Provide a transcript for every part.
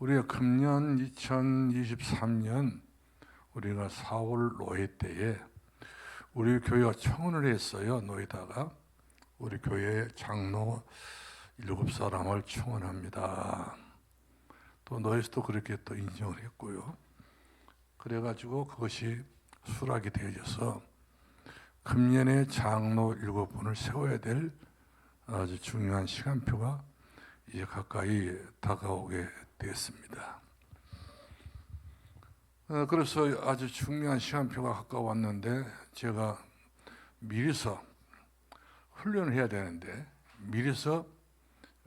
우리가 금년 2023년 우리가 4월 노회 때에 우리 교회가 청원을 했어요. 노회다가 우리 교회 장로 7사람을 청원합니다. 또 노회에서도 그렇게 또 인정을 했고요. 그래가지고 그것이 수락이 되어져서 금년에 장로 7분을 세워야 될 아주 중요한 시간표가 이제 가까이 다가오게 되었습니다. 그래서 아주 중요한 시간표가 가까웠는데 제가 미리서 훈련을 해야 되는데 미리서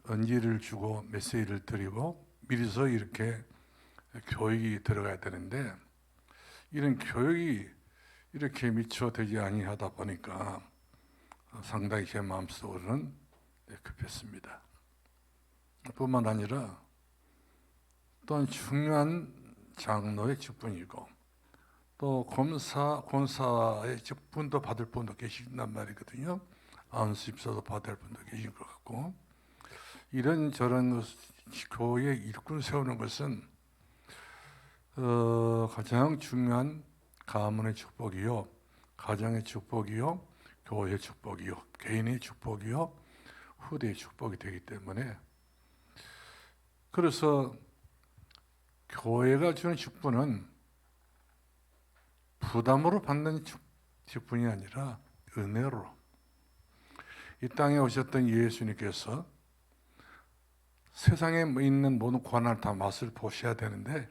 언지를 주고 메시지를 드리고 미리서 이렇게 교육이 들어가야 되는데 이런 교육이 이렇게 미처 되지 아니하다 보니까 상당히 제 마음속으로는 급했습니다. 뿐만 아니라 또한 중요한 장로의 직분이고 또 권사의 직분도 받을 분도 계신단 말이거든요. 안수입사도 받을 분도 계신 것 같고 이런저런 교회 일꾼 세우는 것은 가장 중요한 가문의 축복이요, 가정의 축복이요, 교회의 축복이요, 개인의 축복이요, 후대의 축복이 되기 때문에 그래서 교회가 주는 직분은 부담으로 받는 직분이 아니라 은혜로 이 땅에 오셨던 예수님께서 세상에 있는 모든 고난을 다 맛을 보셔야 되는데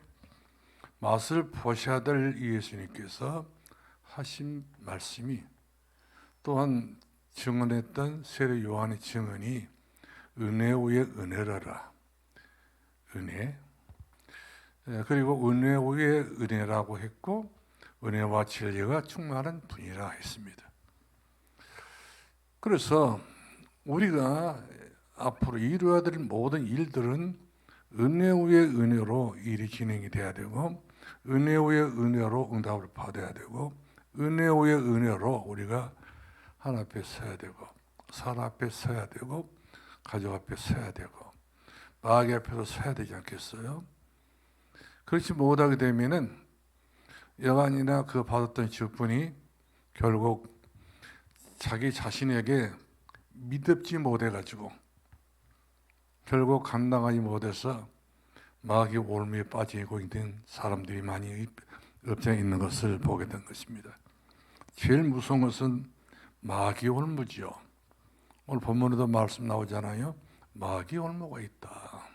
맛을 보셔야 될 예수님께서 하신 말씀이 또한 증언했던 세례 요한의 증언이 은혜 위에 은혜라라. 은혜. 그리고 은혜 위에 은혜라고 했고 은혜와 진리가 충만한 분이라 했습니다. 그래서 우리가 앞으로 이루어야 될 모든 일들은 은혜 위에 은혜로 일이 진행이 돼야 되고 은혜 위에 은혜로 응답을 받아야 되고 은혜 위에 은혜로 우리가 하나님 앞에 서야 되고 사람 앞에 서야 되고 가족 앞에 서야 되고 마귀 앞에서 서야 되지 않겠어요? 그렇지 못하게 되면은 여간이나 그 받았던 직분이 결국 자기 자신에게 믿음지 못해가지고 결국 감당하지 못해서 마귀 올무에 빠지고 있는 사람들이 많이 업장에 있는 것을 보게 된 것입니다. 제일 무서운 것은 마귀 올무지요. 오늘 본문에도 말씀 나오잖아요. 마귀 올무가 있다.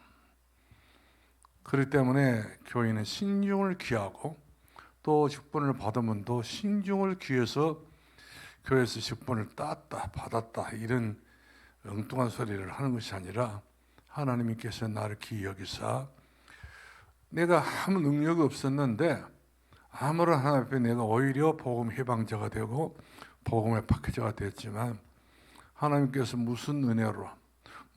그렇기 때문에 교인은 신중을 기하고 또 직분을 받으면 또 신중을 기해서 교회에서 직분을 땄다 받았다 이런 엉뚱한 소리를 하는 것이 아니라 하나님께서 나를 귀히 여기사 내가 아무 능력이 없었는데 아무런 하나님 앞에 내가 오히려 복음 해방자가 되고 복음의 박해자가 되었지만 하나님께서 무슨 은혜로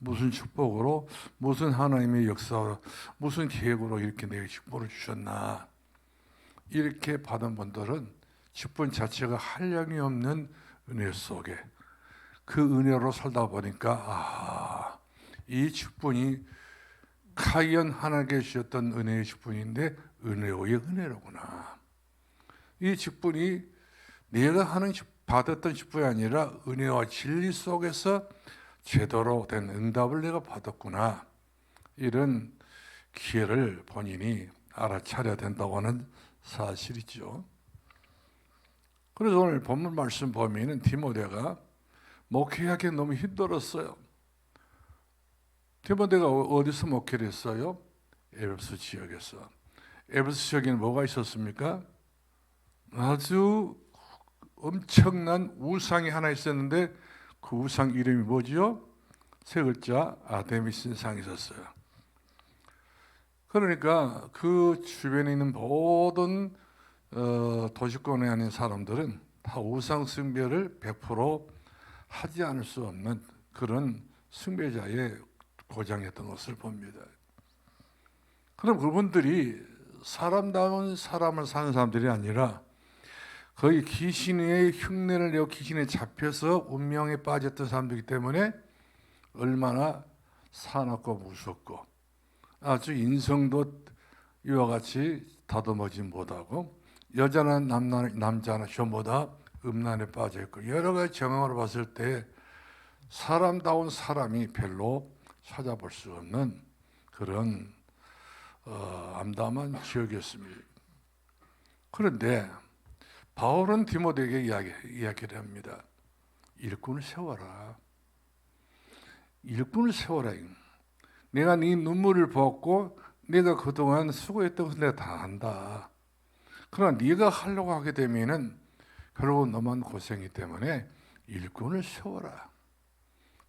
무슨 축복으로 무슨 하나님의 역사로 무슨 계획으로 이렇게 내게 직분을 주셨나 이렇게 받은 분들은 직분 자체가 한량이 없는 은혜 속에 그 은혜로 살다 보니까 이 직분이 카이언 하나님께 주셨던 은혜의 직분인데 은혜 위에 은혜로구나. 이 직분이 내가 받았던 직분이 아니라 은혜와 진리 속에서 제대로 된 응답을 내가 받았구나. 이런 기회를 본인이 알아차려야 된다고 하는 사실이죠. 그래서 오늘 본문 말씀 보면은 디모데가 목회하기 너무 힘들었어요. 디모데가 어디서 목회를 했어요? 에베소 지역에서. 에베소 지역에는 뭐가 있었습니까? 아주 엄청난 우상이 하나 있었는데 그 우상 이름이 뭐지요? 세 글자 아데미스 상이 있었어요. 그러니까 그 주변에 있는 모든 도시권에 있는 사람들은 다 우상 숭배를 100% 하지 않을 수 없는 그런 숭배자의 고장이었던 것을 봅니다. 그럼 그분들이 사람다운 삶을 사는 사람들이 아니라 거의 귀신의 흉내를 내고 귀신에 잡혀서 운명에 빠졌던 사람들이기 때문에 얼마나 사납고 무섭고 아주 인성도 이와 같이 다듬어지 못하고 여자나 남자나 전부 다 음란에 빠져 있고 여러 가지 정황을 봤을 때 사람다운 사람이 별로 찾아볼 수 없는 그런 암담한 지역이었습니다. 그런데 바울은 디모데에게 이야기를 합니다. 일꾼을 세워라. 일꾼을 세워라. 내가 네 눈물을 보았고 네가 그동안 수고했던 것을 내가 다 안다. 그러나 네가 하려고 하게 되면은 결국 너만 고생이기 때문에 일꾼을 세워라.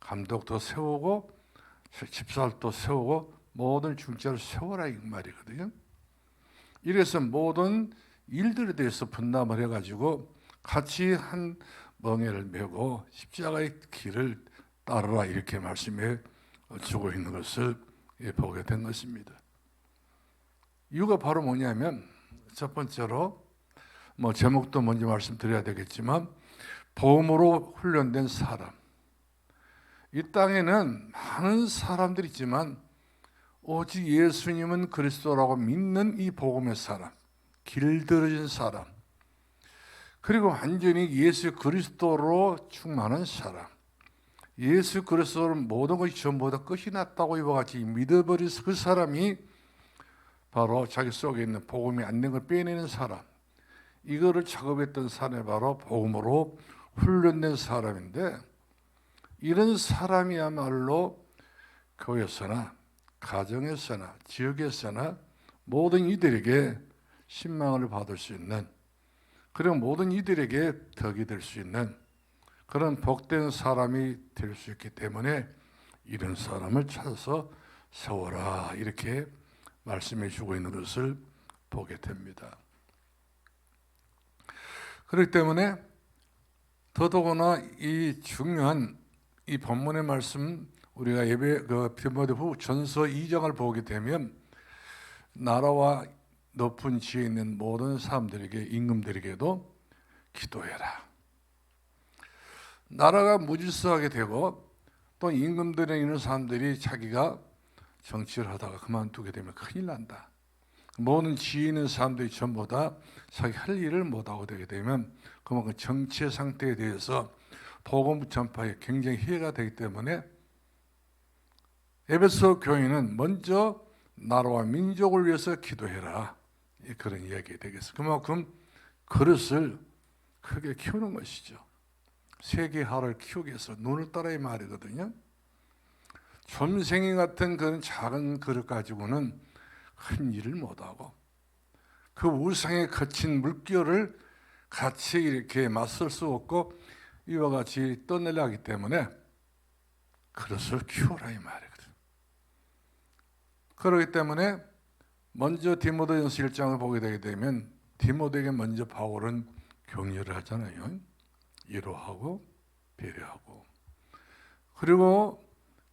감독도 세우고 집사도 세우고 모든 중재를 세워라 이 말이거든요. 이래서 모든 일들에 대해서 분담을 해가지고 같이 한 멍에를 메고 십자가의 길을 따르라 이렇게 말씀해 주고 있는 것을 보게 된 것입니다. 이유가 바로 뭐냐면 첫 번째로 제목도 먼저 말씀드려야 되겠지만 복음으로 훈련된 사람. 이 땅에는 많은 사람들이 있지만 오직 예수님은 그리스도라고 믿는 이 복음의 사람, 길들여진 사람, 그리고 완전히 예수 그리스도로 충만한 사람, 예수 그리스도로 모든 것이 전부 다 끝이 났다고 이와 같이 믿어버린 그 사람이 바로 자기 속에 있는 복음이 안 된 걸 빼내는 사람, 이거를 작업했던 사람이 바로 복음으로 훈련된 사람인데, 이런 사람이야말로 교회에서나 가정에서나 지역에서나 모든 이들에게 신망을 받을 수 있는, 그리고 모든 이들에게 덕이 될 수 있는 그런 복된 사람이 될 수 있기 때문에 이런 사람을 찾아서 세워라 이렇게 말씀해 주고 있는 것을 보게 됩니다. 그렇기 때문에 더더구나 이 중요한 이 본문의 말씀, 우리가 디모데후 전서 2장을 보게 되면 나라와 높은 지에 있는 모든 사람들에게, 임금들에게도 기도해라. 나라가 무질서하게 되고 또 임금들에 있는 사람들이 자기가 정치를 하다가 그만두게 되면 큰일 난다. 모든 지에 있는 사람들이 전부 다 자기 할 일을 못하고 되게 되면 그만큼 정치의 상태에 대해서 복음 전파에 굉장히 해가 되기 때문에 에베소 교회는 먼저 나라와 민족을 위해서 기도해라. 그런 이야기 되겠습니다. 그만큼 그릇을 크게 키우는 것이죠. 세계화를 키우기 위해서 눈을 따라 이 말이거든요. 점생이 같은 그런 작은 그릇 가지고는 큰 일을 못하고 그 우상에 거친 물결을 같이 이렇게 맞설 수 없고 이와 같이 떠내려 하기 때문에 그릇을 키우라 이 말이거든요. 그렇기 때문에 먼저 디모데전서 1장을 보게 되게 되면 디모데에게 먼저 바울은 격려를 하잖아요. 위로하고 배려하고, 그리고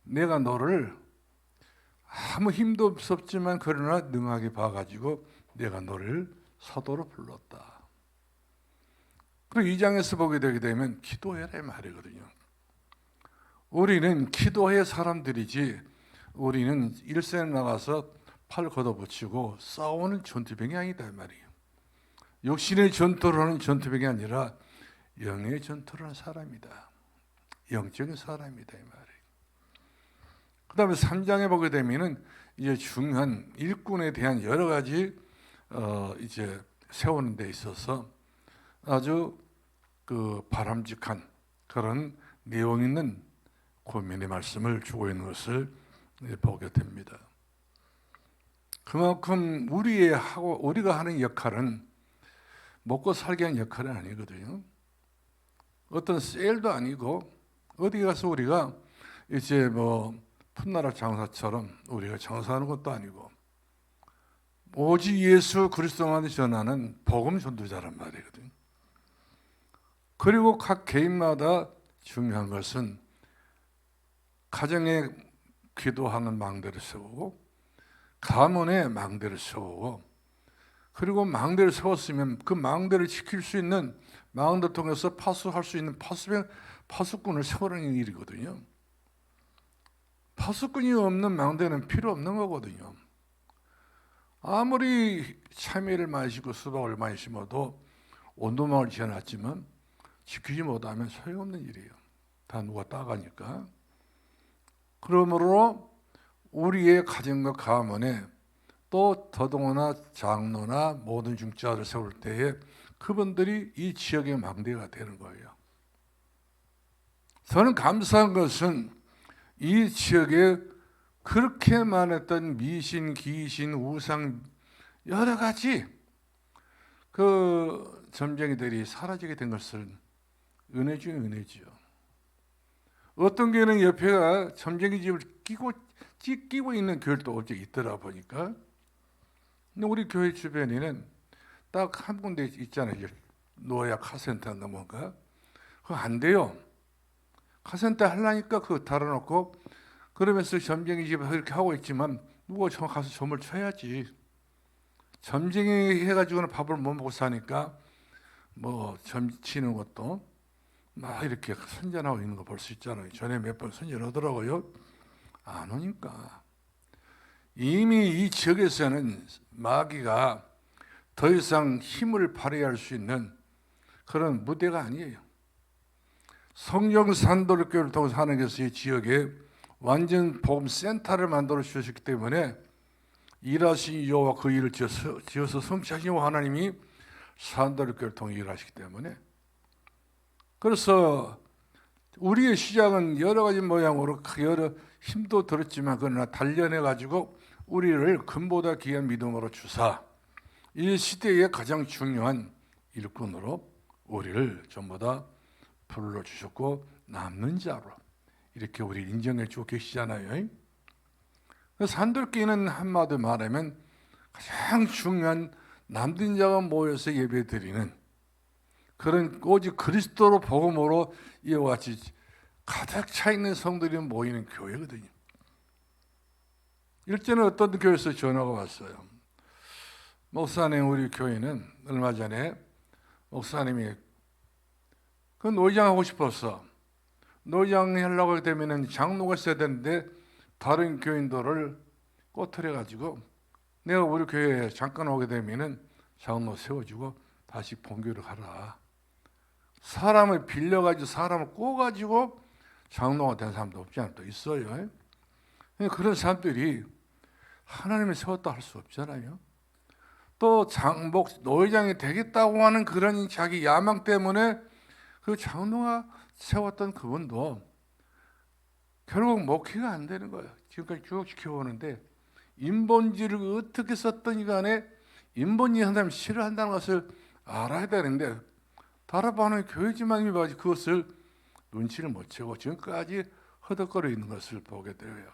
내가 너를 아무 힘도 없었지만 그러나 능하게 봐가지고 내가 너를 사도로 불렀다. 그리고 2장에서 보게 되게 되면 기도해라 말이거든요. 우리는 기도의 사람들이지 우리는 일생에 나가서 팔 걷어붙이고 싸우는 전투병이 아니다 말이에요. 육신의 전투를 하는 전투병이 아니라 영의 전투를 하는 사람이다. 영적인 사람이다 이 말이에요. 그 다음에 3장에 보게 되면은 이제 중요한 일꾼에 대한 여러 가지 이제 세우는 데 있어서 아주 그 바람직한 그런 내용 있는 고민의 말씀을 주고 있는 것을 보게 됩니다. 그만큼 우리가 하는 역할은 먹고 살게 하는 역할은 아니거든요. 어떤 세일도 아니고 어디 가서 우리가 이제 풋나라 장사처럼 우리가 장사하는 것도 아니고 오직 예수 그리스도만 전하는 복음 전도자란 말이거든요. 그리고 각 개인마다 중요한 것은 가정에 기도하는 망대를 세우고 가문에 망대를 세우고, 그리고 망대를 세웠으면 그 망대를 지킬 수 있는, 망대를 통해서 파수할 수 있는 파수꾼을 세우라는 일이거든요. 파수꾼이 없는 망대는 필요 없는 거거든요. 아무리 참외를 많이 심고 수박을 많이 심어도 온도망을 지어놨지만 지키지 못하면 소용없는 일이에요. 다 누가 따가니까. 그러므로 우리의 가정과 가문에 또 더더구나 장로나 모든 중자를 세울 때에 그분들이 이 지역의 망대가 되는 거예요. 저는 감사한 것은 이 지역에 그렇게 많았던 미신, 귀신, 우상 여러 가지 그 점쟁이들이 사라지게 된 것은 은혜 중에 은혜지요. 어떤 교회는 옆에가 점쟁이 집을 끼고 있는 교회도 어째 있더라 보니까. 근데 우리 교회 주변에는 딱 한 군데 있잖아요. 노야 카센터인가 뭔가. 그거 안 돼요. 카센터 하려니까 그거 달아놓고 그러면서 점쟁이 집 이렇게 하고 있지만 누가 가서 점을 쳐야지. 점쟁이 해가지고는 밥을 못 먹고 사니까 뭐 점 치는 것도 막 이렇게 선전하고 있는 거 볼 수 있잖아요. 전에 몇 번 선전하더라고요. 안 오니까. 이미 이 지역에서는 마귀가 더 이상 힘을 발휘할 수 있는 그런 무대가 아니에요. 성령 산도교를 통해서 하나님께서 이 지역에 완전 복음 센터를 만들어 주셨기 때문에 일하신 여호와 그 일을 지어서 성취하신 하나님이 산도교를 통해 일하시기 때문에, 그래서 우리의 시작은 여러 가지 모양으로 여러 힘도 들었지만 그러나 단련해 가지고 우리를 금보다 귀한 믿음으로 주사 이 시대의 가장 중요한 일꾼으로 우리를 전부 다 불러주셨고 남는 자로 이렇게 우리 인정해 주고 계시잖아요. 산돌교회는 한마디 말하면 가장 중요한 남는 자가 모여서 예배드리는 그런 오직 그리스도로 복음으로 이와 같이 가득 차 있는 성들이 모이는 교회거든요. 일전에 어떤 교회에서 전화가 왔어요. 목사님, 우리 교회는 얼마 전에 목사님이 그 노회장하고 싶었어. 노회장 하려고 되면 장로가 있어야 되는데 다른 교인들을 꼬투려 가지고 내가 우리 교회에 잠깐 오게 되면은 장로 세워주고 다시 본교를 가라. 사람을 빌려가지고 사람을 꼬가지고 장로가 된 사람도 없지 않아 또 있어요. 그런 사람들이 하나님을 세웠다 할 수 없잖아요. 또 노회장이 되겠다고 하는 그런 자기 야망 때문에 그 장로가 세웠던 그분도 결국 목회가 안 되는 거예요. 지금까지 쭉 지켜오는데 인본지를 어떻게 썼더니 간에 인본지 한 사람이 싫어한다는 것을 알아야 되는데 다락방은 교회지만 그것을 눈치를 못 채고 지금까지 허덕거려 있는 것을 보게 돼요.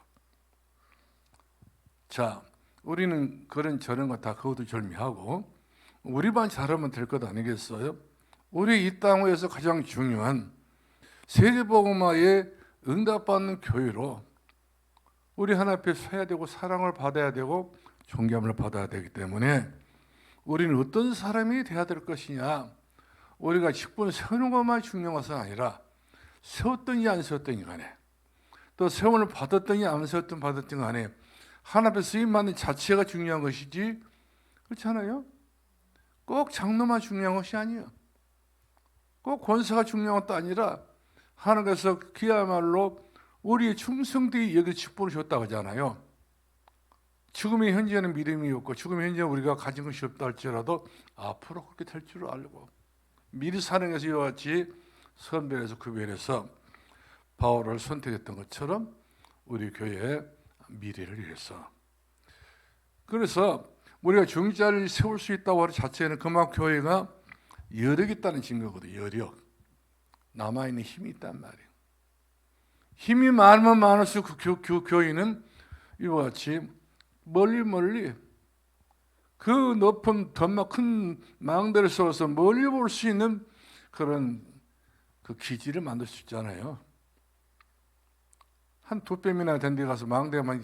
자, 우리는 그런 저런 거 다 그것도 절미하고 우리만 잘하면 될 것 아니겠어요? 우리 이 땅에서 가장 중요한 세계복음화에 응답받는 교회로 우리 하나님 앞에 서야 되고 사랑을 받아야 되고 존경을 받아야 되기 때문에 우리는 어떤 사람이 되어야 될 것이냐, 우리가 직분 세우는 것만 중요한 것은 아니라 세웠더니 안 세웠더니 간에 또 세움을 받았더니 안 세웠더니 받았더니 간에 하나님 앞에 쓰임받는 자체가 중요한 것이지, 그렇잖아요? 꼭 장로만 중요한 것이 아니에요. 꼭 권세가 중요한 것도 아니라 하나님께서 그야말로 우리의 충성되게 여기 직분을 줬다고 하잖아요. 지금의 현재는 믿음이 없고 지금의 현재 우리가 가진 것이 없다 할지라도 앞으로 그렇게 될 줄 알고 미리 사랑해서 이와 같이 선별해서 구별해서 바울을 선택했던 것처럼 우리 교회의 미래를 위해서, 그래서 우리가 중자를 세울 수 있다고 하는 자체는 그만큼 교회가 여력이 있다는 증거거든요. 여력. 남아있는 힘이 있단 말이에요. 힘이 많으면 많을수록 그 교인은 이와 같이 멀리 그 높은 더 큰 망대를 세워서 멀리 볼 수 있는 그런 그 기지를 만들 수 있잖아요. 한 두 뼘이나 된 데 가서 망대만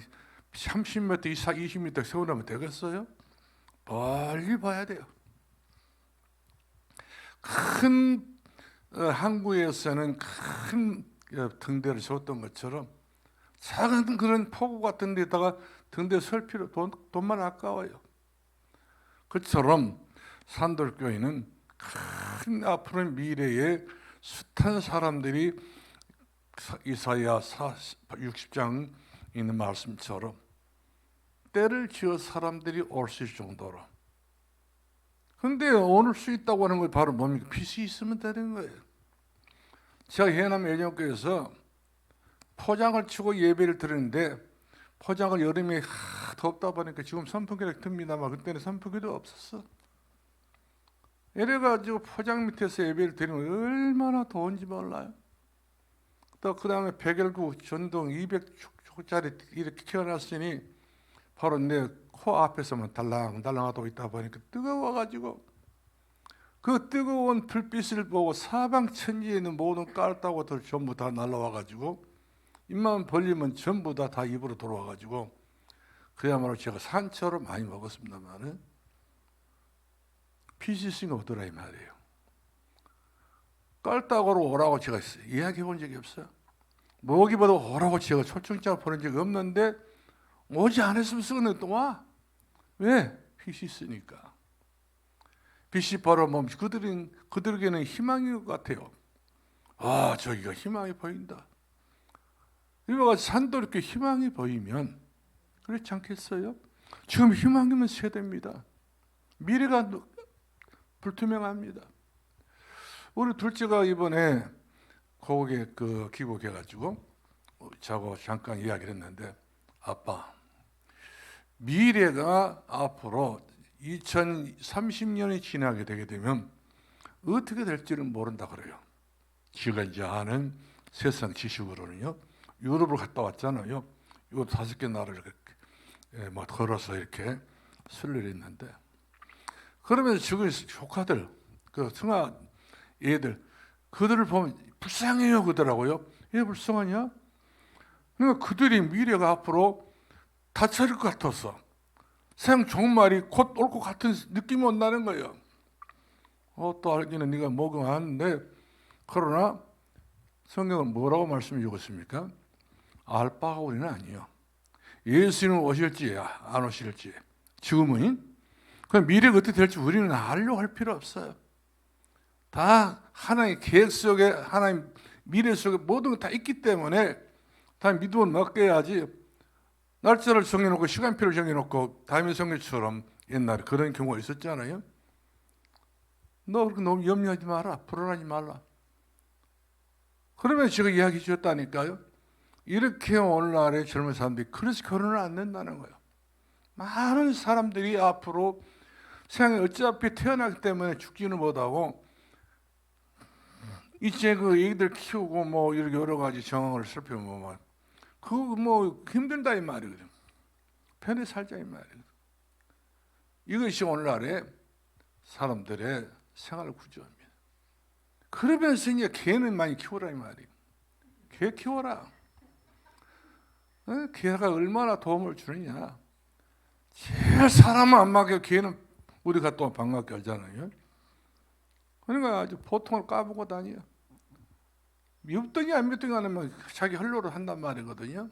30m, 20m 세우려면 되겠어요? 멀리 봐야 돼요. 큰 항구에서는 큰 등대를 세웠던 것처럼 작은 그런 포구 같은 데다가 등대 설 필요, 돈만 아까워요. 그처럼 산돌교회는 큰 앞으로 미래에 숱한 사람들이 이사야 60장 있는 말씀처럼 때를 지어 사람들이 올 수 있을 정도로. 근데 오늘 수 있다고 하는 건 바로 뭡니까? 빛이 있으면 되는 거예요. 제가 해남 예정교회에서 포장을 치고 예배를 드리는데 포장을 여름에 덥다 보니까 지금 선풍기를 듭니다만 그때는 선풍기도 없었어. 이래가지고 포장 밑에서 예배를 드리면 얼마나 더운지 몰라요. 또 그 다음에 백열구 전동 200초짜리 이렇게 켜놨으니 바로 내 코 앞에서만 달랑달랑하고 있다 보니까 뜨거워가지고 그 뜨거운 불빛을 보고 사방천지에 있는 모든 깔따구들 전부 다 날라와가지고 입만 벌리면 전부 다 입으로 들어와가지고 그야말로 제가 산처럼 많이 먹었습니다만은 빛이 있으니까 없더라 이 말이에요. 깔따구로 오라고 제가 이야기해 본 적이 없어요. 모기보다 오라고 제가 초청장 보낸 적이 없는데 오지 않았으면 쓰겠네 또 와. 왜? 빛이 있으니까. 빛이 바로 그들에게는 희망인 것 같아요. 아, 저기가 희망이 보인다. 이와 같이 산도 희망이 보이면 그렇지 않겠어요? 지금 희망이면 세대입니다. 미래가 불투명합니다. 우리 둘째가 이번에 거기에 귀국해가지고 저하고 잠깐 이야기를 했는데 아빠, 미래가 앞으로 2030년이 지나게 되게 되면 어떻게 될지는 모른다 그래요. 제가 이제 아는 세상 지식으로는요. 유럽을 갔다 왔잖아요. 이거 5개 나라를 뭐 걸어서 이렇게 순례를 했는데 그러면서 지금 조카들, 승아 애들, 그들을 보면 불쌍해요 그러더라고요. 왜 불쌍하냐? 그러니까 그들이 미래가 앞으로 다 차릴 것 같았어. 생 종말이 곧 올 것 같은 느낌이 온다는 거예요. 또 알기는 네가 뭐가 하는데 그러나 성경은 뭐라고 말씀해 주겠습니까? 알 바가 우리는 아니에요. 예수님 오실지 안 오실지 지금은 그 미래가 어떻게 될지 우리는 알려고 할 필요 없어요. 다 하나님의 계획 속에 하나님 미래 속에 모든 게 다 있기 때문에 다 믿음을 맡겨야지. 날짜를 정해놓고 시간표를 정해놓고 다윗 성경처럼 옛날에 그런 경우가 있었잖아요. 너 그렇게 너무 염려하지 마라. 불안하지 말라. 그러면 제가 이야기해 주셨다니까요. 이렇게 오늘날의 젊은 사람들이 그래서 결혼을 안 낸다는 거예요. 많은 사람들이 앞으로 세상에 어차피 태어나기 때문에 죽지는 못하고 이제 그 애기들 키우고 뭐 이렇게 여러 가지 정황을 살펴보면 그거 뭐 힘들다 이 말이거든. 편히 살자 이 말이거든. 이것이 오늘날의 사람들의 생활 구조입니다. 그러면서 이제 개는 많이 키워라 이 말이에요. 개 키워라. 개가 얼마나 도움을 주느냐. 제일 사람은 안 막혀. 개는 우리가 또 반갑게 하잖아요. 그러니까 아주 보통을 까보고 다녀. 믿더니 안 믿더니 하면 자기 헐로를 한단 말이거든요.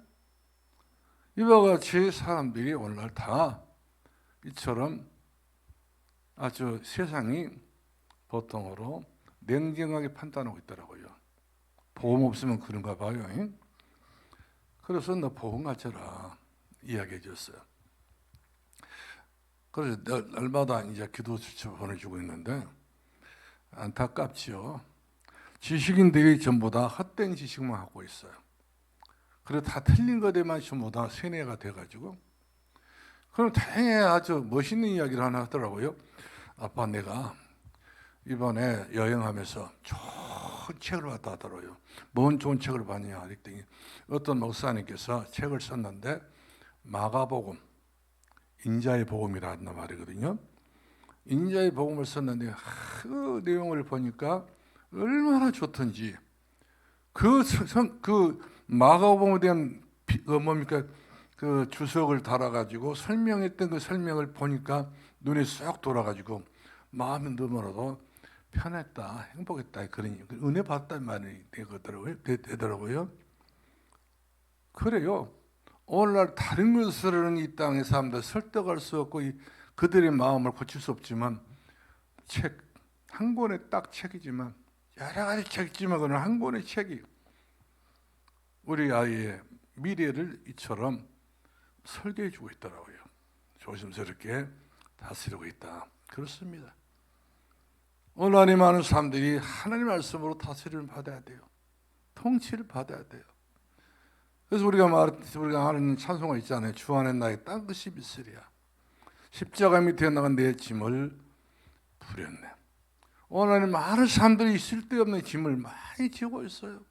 이와 같이 사람들이 오늘날 다 이처럼 아주 세상이 보통으로 냉정하게 판단하고 있더라고요. 보험 없으면 그런가 봐요. 그래서 너 보험 가져라 이야기해 줬어요. 그래서 날마다 이제 기도 수첩 보내주고 있는데 안타깝지요. 지식인들이 전부 다 헛된 지식만 하고 있어요. 그리고 다 틀린 것에만 전부 다 세뇌가 돼가지고 그럼 다행히 아주 멋있는 이야기를 하나 하더라고요. 아빠 내가 이번에 여행하면서 좋은 책을 봤다 하더라고요. 뭔 좋은 책을 봤냐 그랬더니 어떤 목사님께서 책을 썼는데 마가복음, 인자의 복음이라 한단 말이거든요. 인자의 복음을 썼는데 그 내용을 보니까 얼마나 좋던지 그 마가복음에 대한 그 주석을 달아가지고 설명했던 그 설명을 보니까 눈에 쏙 돌아가지고 마음이 너무나도 편했다, 행복했다 그런 은혜 받았다는 말이 되더라고요. 그래요. 오늘날 다른 것으로는 이 땅의 사람들 설득할 수 없고 그들의 마음을 고칠 수 없지만 책 한 권의 딱 책이지만 여러 가지 책이지만 그는 한 권의 책이 우리 아이의 미래를 이처럼 설계해 주고 있더라고요. 조심스럽게 다스리고 있다. 그렇습니다. 오늘 안에 많은 사람들이 하나님의 말씀으로 다스림을 받아야 돼요. 통치를 받아야 돼요. 그래서 우리가 하는 찬송가 있잖아요. 주 안에 나의 딴 것이 있으리야. 십자가 밑에 나간 내 짐을 부렸네. 오늘 많은 사람들이 쓸데없는 짐을 많이 지고 있어요.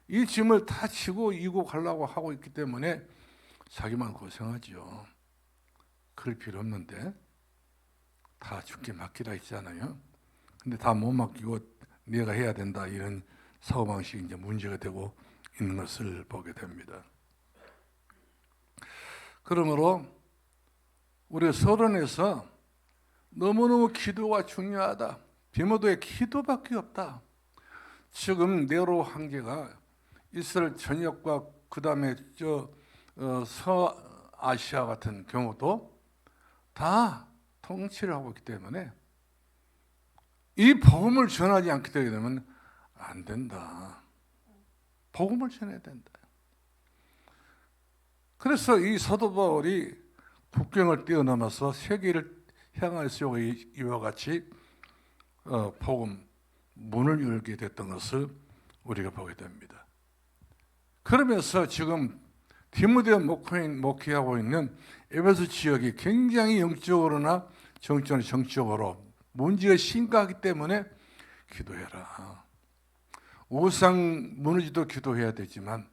이 짐을 다 지고 이고 가려고 하고 있기 때문에 자기만 고생하지요. 그럴 필요 없는데 다 죽게 맡기라 있잖아요. 근데 다 못 맡기고 내가 해야 된다 이런 사고방식이 이제 문제가 되고 있는 것을 보게 됩니다. 그러므로 우리 서론에서 너무너무 기도가 중요하다. 디모데의 기도밖에 없다. 지금 네로 황제가 이스라엘 전역과 그 다음에 서아시아 같은 경우도 다 통치를 하고 있기 때문에 이 복음을 전하지 않게 되면 안 된다. 복음을 전해야 된다. 그래서 이 사도 바울이 국경을 뛰어넘어서 세계를 향해서 이와 같이 복음 문을 열게 됐던 것을 우리가 보게 됩니다. 그러면서 지금 디모데가 목회하고 있는 에베소 지역이 굉장히 영적으로나 정적으로 문제가 심각하기 때문에 기도해라. 우상 무너지도 기도해야 되지만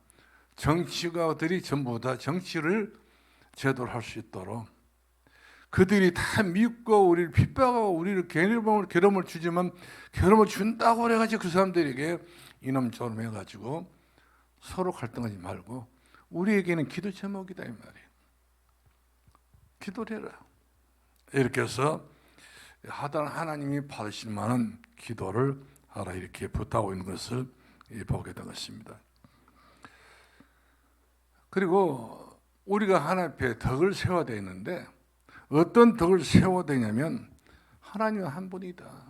정치가들이 전부 다 정치를 제대로 할 수 있도록 그들이 다 믿고 우리를 핍박하고 우리를 괴로움을 주지만 괴로움을 준다고 그래가지고 그 사람들에게 이놈저놈 해가지고 서로 갈등하지 말고 우리에게는 기도 제목이다 이 말이에요. 기도를 해라. 이렇게 해서 하나님이 받으실 만한 기도를 하라 이렇게 부탁하고 있는 것을 보게 된 것입니다. 그리고 우리가 하나님 앞에 덕을 세워야 되는데 어떤 덕을 세워야 되냐면 하나님은 한 분이다.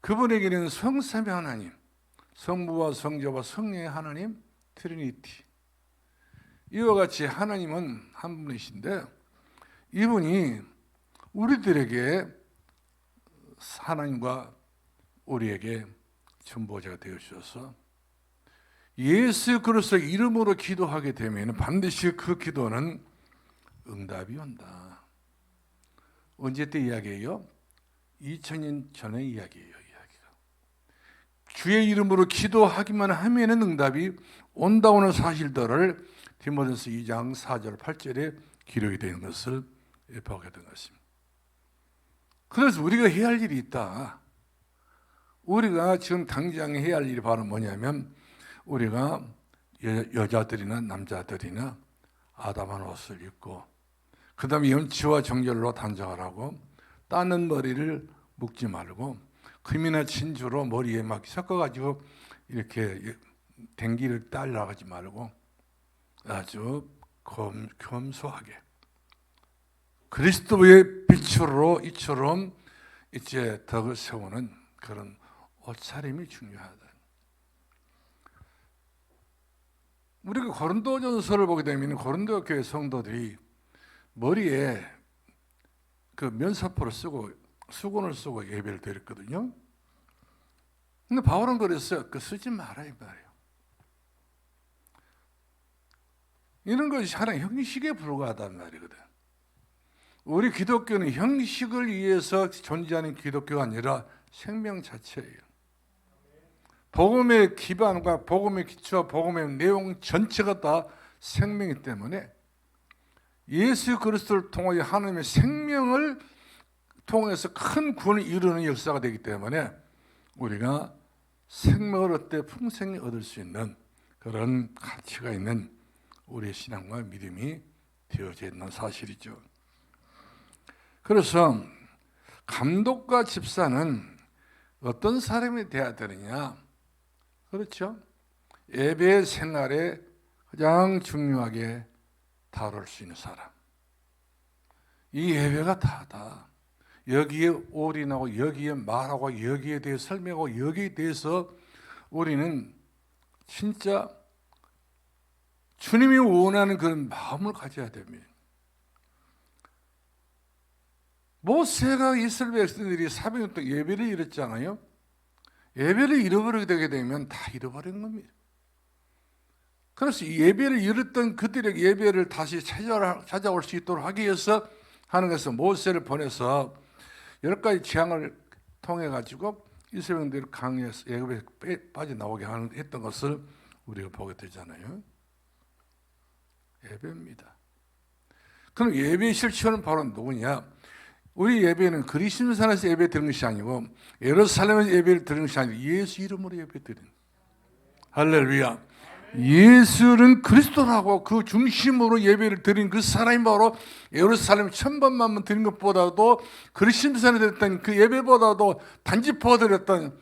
그분에게는 성삼위 하나님, 성부와 성자와 성령의 하나님 트리니티 이와 같이 하나님은 한 분이신데 이분이 우리들에게 하나님과 우리에게 전보자가 되어 주셔서 예수 그리스도 이름으로 기도하게 되면 반드시 그 기도는 응답이 온다. 언제 때 이야기예요? 2000년 전의 이야기예요. 이야기가. 주의 이름으로 기도하기만 하면은 응답이 온다오는 사실들을 디모데서 2장 4절 8절에 기록이 되는 것을 보게 된 것입니다. 그래서 우리가 해야 할 일이 있다. 우리가 지금 당장 해야 할 일이 바로 뭐냐면 우리가 여자들이나 남자들이나 아담한 옷을 입고 그 다음에 염치와 정결로 단장을 하고 따는 머리를 묶지 말고 금이나 진주로 머리에 막 섞어가지고 이렇게 댕기를 따라가지 말고 아주 겸손하게 그리스도의 빛으로 이처럼 이제 덕을 세우는 그런 옷차림이 중요하다. 우리가 고린도전서를 보게 되면 고린도 교회 성도들이 머리에 그 면사포를 쓰고 수건을 쓰고 예배를 드렸거든요. 근데 바울은 그랬어요. 그 쓰지 마라 이 말이에요. 이런 것이 하나의 형식에 불과하다는 말이거든. 우리 기독교는 형식을 위해서 존재하는 기독교가 아니라 생명 자체예요. 복음의 기반과 복음의 기초와 복음의 내용 전체가 다 생명이기 때문에 예수 그리스도를 통하여 하나님의 생명을 통해서 큰 구원을 이루는 역사가 되기 때문에 우리가 생명을 얻되 풍성히 얻을 수 있는 그런 가치가 있는 우리의 신앙과 믿음이 되어져 있는 사실이죠. 그래서 감독과 집사는 어떤 사람이 되어야 되느냐? 그렇죠? 예배 생활에 가장 중요하게 다룰 수 있는 사람. 이 예배가 다다. 여기에 올인하고 여기에 말하고 여기에 대해 설명하고 여기에 대해서 우리는 진짜 주님이 원하는 그런 마음을 가져야 됩니다. 모세가 이스라엘 백성들이 400년 동안 예배를 잃었잖아요. 예배를 잃어버리게 되게 되면 다 잃어버린 겁니다. 그래서 예배를 잃었던 그들의 예배를 다시 찾아올 수 있도록 하기 위해서 하나님께서 모세를 보내서 10가지 재앙을 통해 가지고 이스라엘 백성들을 강에서 애굽에 빠져나오게 했던 것을 우리가 보게 되잖아요. 예배입니다. 그럼 예배의 실체는 바로 누구냐? 우리 예배는 그리스도산에서 예배 드리는 것이 아니고 예루살렘에서 예배를 드리는 것이 아니고 예수 이름으로 예배 드리는. 할렐루야. 예수는 그리스도라고 그 중심으로 예배를 드린 그 사람이 바로 예루살렘 1000번만 드린 것보다도 그리스도산에 드렸던 그 예배보다도 단지포 드렸던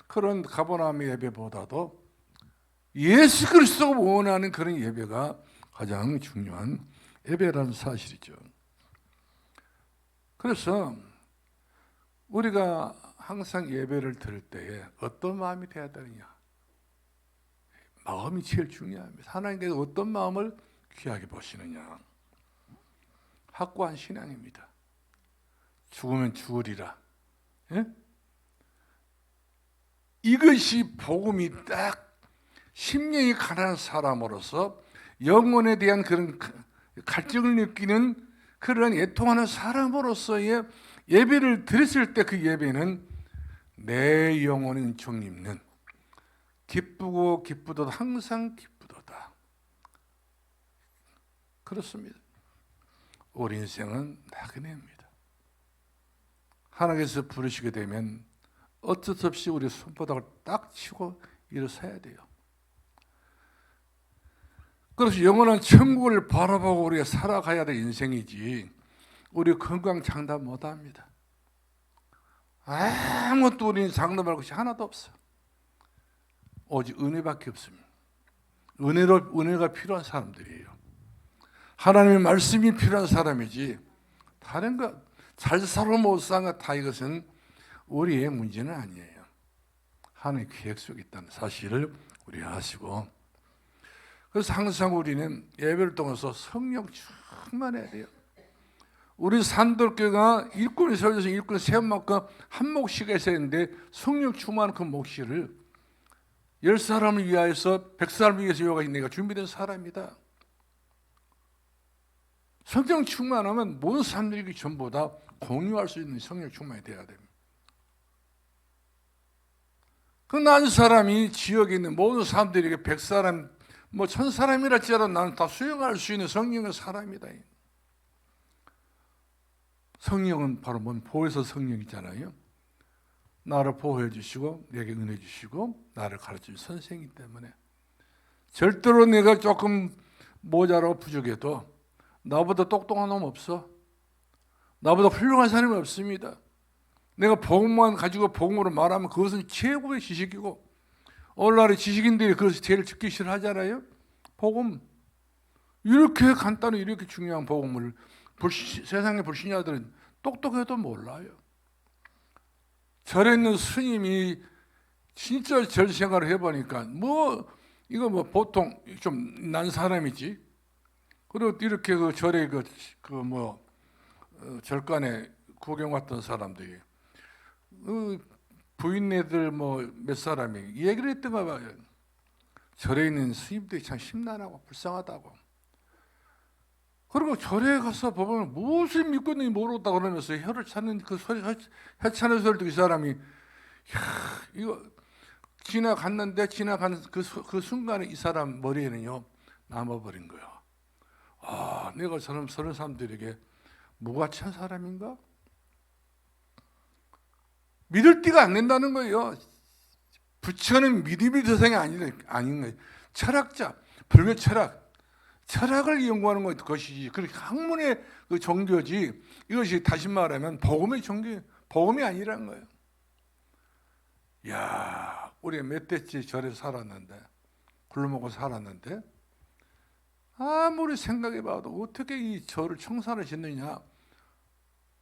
그런 가버나움의 예배보다도 예수 그리스도가 원하는 그런 예배가 가장 중요한 예배라는 사실이죠. 그래서 우리가 항상 예배를 드릴 때에 어떤 마음이 돼야 되느냐? 마음이 제일 중요합니다. 하나님께서 어떤 마음을 귀하게 보시느냐? 확고한 신앙입니다. 죽으면 죽으리라. 예? 이것이 복음이 딱 심령이 가난한 사람으로서 영혼에 대한 그런 갈증을 느끼는 그런 애통하는 사람으로서의 예배를 드렸을 때 그 예배는 내 영혼은 주님는 기쁘고 기쁘도다 항상 기쁘도다. 그렇습니다. 우리 인생은 나그네입니다. 하나님께서 부르시게 되면 어쩔 수 없이 우리 손바닥을 딱 치고 일어서야 돼요. 그래서 영원한 천국을 바라보고 우리가 살아가야 될 인생이지 우리 건강 장담 못합니다. 아무것도 우리는 장담할 것이 하나도 없어. 오직 은혜밖에 없습니다. 은혜가 필요한 사람들이에요. 하나님의 말씀이 필요한 사람이지 다른 것, 잘 살아 못 사는 다 이것은 우리의 문제는 아니에요. 하나님의 계획 속에 있다는 사실을 우리가 아시고, 그래서 항상 우리는 예배를 통해서 성령 충만해야 돼요. 우리 산돌교가 일꾼이 세워져서 일꾼 세움만큼 한 몫이 있어야 되는데 성령 충만한 그 몫을 10사람을 위하여서 100사람을 위해서 요가 내가 준비된 사람이다. 성령 충만하면 모든 사람들이 전부 다 공유할 수 있는 성령 충만이 되어야 됩니다. 그 난 사람이 지역에 있는 모든 사람들에게 100사람, 1000사람이랄지라도 나는 다 수용할 수 있는 성령의 사람이다. 성령은 바로 보혜사 성령이잖아요. 나를 보호해 주시고 내게 은혜 주시고 나를 가르치는 선생이기 때문에 절대로 내가 조금 모자라고 부족해도 나보다 똑똑한 놈 없어. 나보다 훌륭한 사람이 없습니다. 내가 복음만 가지고 복음으로 말하면 그것은 최고의 지식이고 오늘날의 지식인들이 그것을 제일 듣기 싫어하잖아요. 복음. 이렇게 간단히 이렇게 중요한 복음을 세상의 불신자들은 똑똑해도 몰라요. 절에 있는 스님이 진짜 절 생활을 해보니까 이거 보통 좀 난 사람이지. 그리고 이렇게 그 절에 절간에 구경 왔던 사람들이 부인네들 몇 사람이 얘기를 했던가 봐요. 절에 있는 스님들이 참 심란하고 불쌍하다고. 그리고 절에 가서 보면 무엇을 믿고 있는지 모르겠다 그러면서 혀를 찾는 그 소리, 혀 찾는 소리를 듣고 이 사람이 이거 지나간 그 순간에 이 사람 머리에는요 남아버린 거야. 아, 내가 저런 사람들에게 무가치한 사람인가? 믿을 띠가 안 된다는 거예요. 부처는 믿음의 대상이 아닌 거예요. 철학자, 불교 철학을 연구하는 것이지. 그렇게 학문의 그 종교지. 이것이 다시 말하면 복음의 종교, 복음이 아니라는 거예요. 야, 우리가 몇 대째 절에 살았는데, 굶어먹고 살았는데, 아무리 생각해봐도 어떻게 이 절을 청산을 짓느냐?